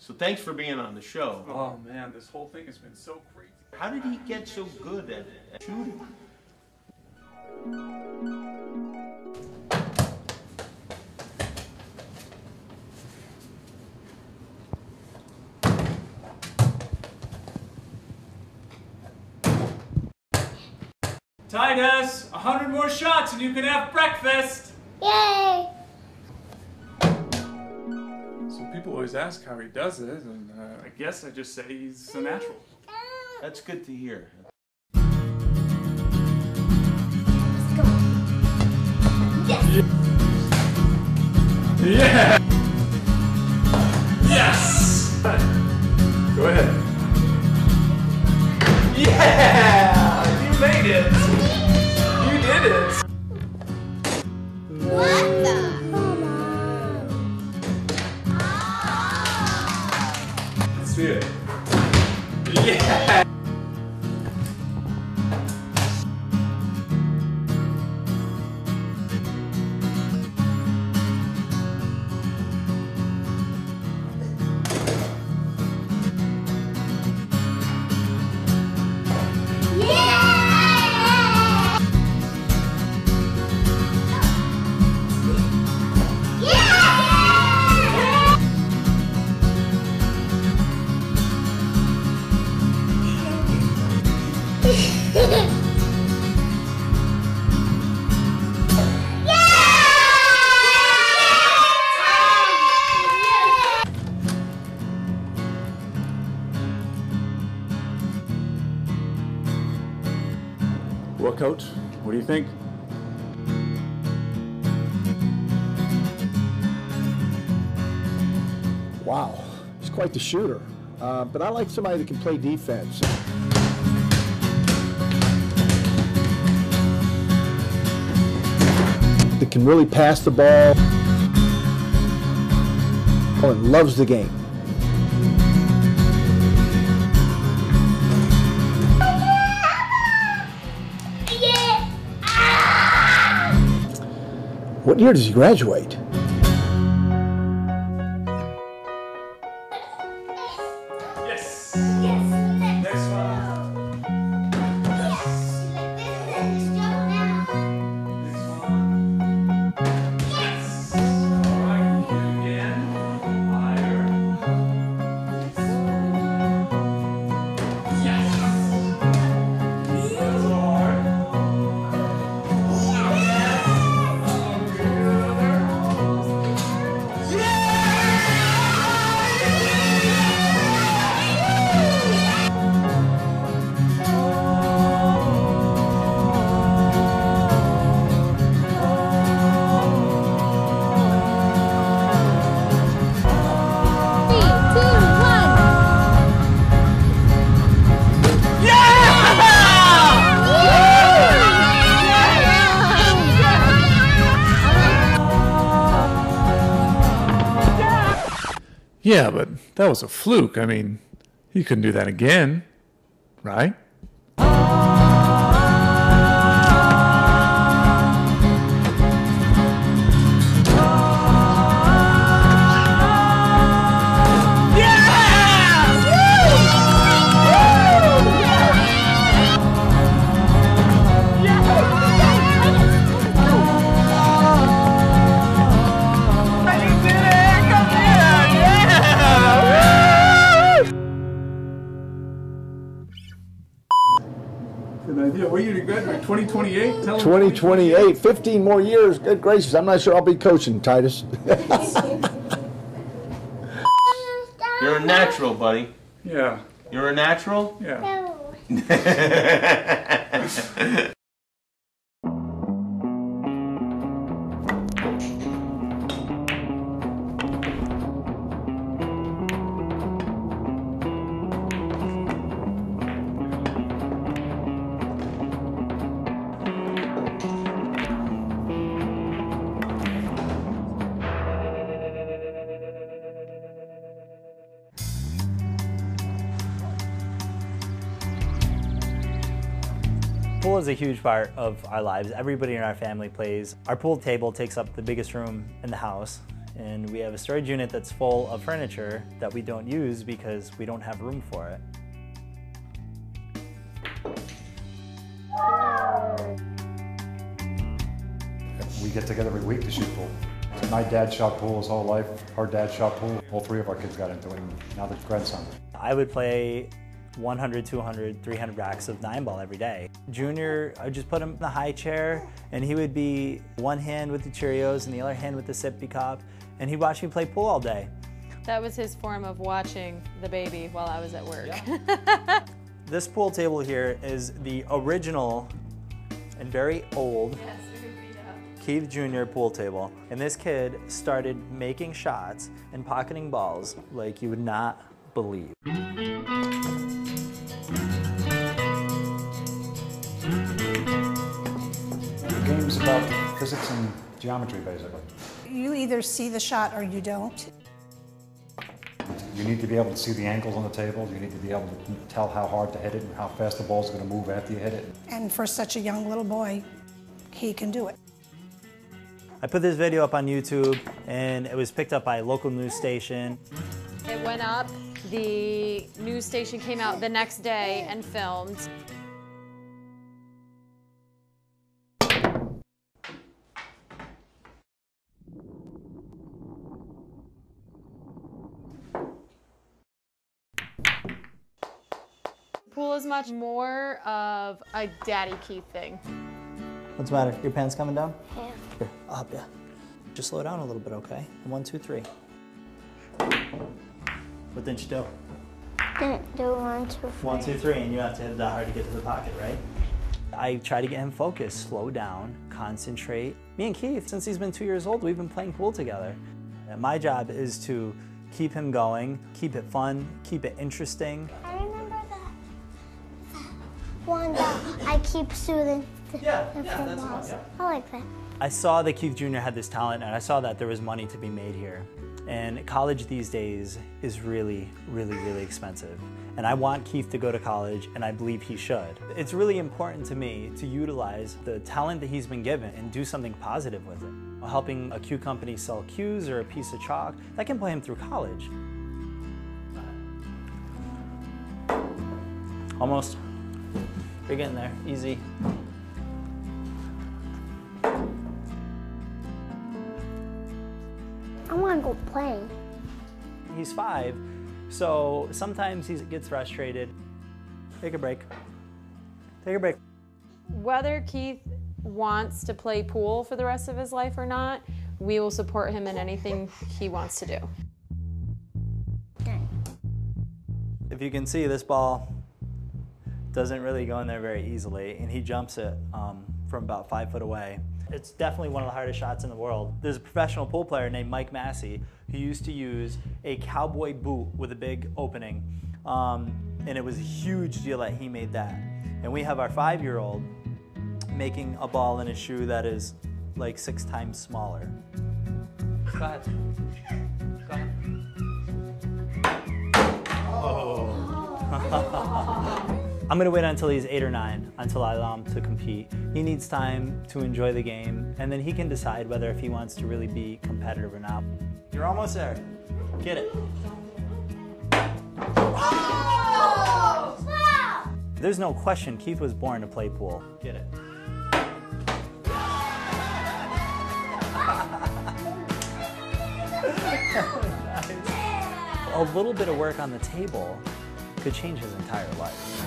So thanks for being on the show. Oh man, this whole thing has been so crazy. How did he get so good at shooting? Titus, 100 more shots and you can have breakfast! Yay! So people always ask how he does it, and I guess I just say he's a natural. That's good to hear. Yes! Yeah! Yes! Go ahead. Yeah! You made it! You did it! What the? Let's see it. Yeah! Well, Coach, what do you think? Wow, he's quite the shooter. But I like somebody that can play defense. That can really pass the ball and loves the game. What year does he graduate? Yes! Yes! Next one. Yes! Let's go now. Next one. Yes! Alright, again. Higher. Yes! That's hard. Yeah, but that was a fluke. I mean, you couldn't do that again, right? Good idea. What year did you graduate? 2028? 2028, 15 more years. Good gracious, I'm not sure I'll be coaching, Titus. You're a natural, buddy. Yeah. You're a natural? Yeah. Pool is a huge part of our lives. Everybody in our family plays. Our pool table takes up the biggest room in the house, and we have a storage unit that's full of furniture that we don't use because we don't have room for it. We get together every week to shoot pool. My dad shot pool his whole life. Our dad shot pool. All three of our kids got into it, and now the grandson. I would play 100, 200, 300 racks of 9-ball every day. Junior, I would just put him in the high chair, and he would be one hand with the Cheerios and the other hand with the sippy cup, and he'd watch me play pool all day. That was his form of watching the baby while I was at work. Yeah. This pool table here is the original and very old Keith Jr. pool table. And this kid started making shots and pocketing balls like you would not believe. The game's about physics and geometry, basically. You either see the shot or you don't. You need to be able to see the angles on the table. You need to be able to tell how hard to hit it and how fast the ball's going to move after you hit it. And for such a young little boy, he can do it. I put this video up on YouTube, and it was picked up by a local news station. It went up, the news station came out the next day and filmed. Pool is much more of a Daddy Keith thing. What's the matter? Your pants coming down? Yeah. Here, I'll help you. Just slow down a little bit, okay? 1, 2, 3. What didn't you do? Didn't do 1, 2, 3. 1, 2, 3, and you have to hit it that hard to get to the pocket, right? I try to get him focused, slow down, concentrate. Me and Keith, since he's been 2 years old, we've been playing pool together. And my job is to keep him going, keep it fun, keep it interesting. I remember that one that I keep soothing. Yeah, that's fun, yeah. I like that. I saw that Keith Jr. had this talent, and I saw that there was money to be made here. And college these days is really, really, really expensive. And I want Keith to go to college, and I believe he should. It's really important to me to utilize the talent that he's been given and do something positive with it. Helping a cue company sell cues or a piece of chalk, that can put him through college. Almost. You're getting there, easy. I want to go play. He's 5, so sometimes he gets frustrated. Take a break. Take a break. Whether Keith wants to play pool for the rest of his life or not, we will support him in anything he wants to do. If you can see, this ball doesn't really go in there very easily, and he jumps it from about 5 foot away. It's definitely one of the hardest shots in the world. There's a professional pool player named Mike Massey who used to use a cowboy boot with a big opening, and it was a huge deal that he made that. And we have our 5-year-old making a ball in a shoe that is like 6 times smaller. Go ahead. Go ahead. Oh. I'm gonna wait until he's 8 or 9 until I allow him to compete. He needs time to enjoy the game, and then he can decide whether if he wants to really be competitive or not. You're almost there. Get it. Oh! Wow! There's no question Keith was born to play pool. Get it. A little bit of work on the table could change his entire life.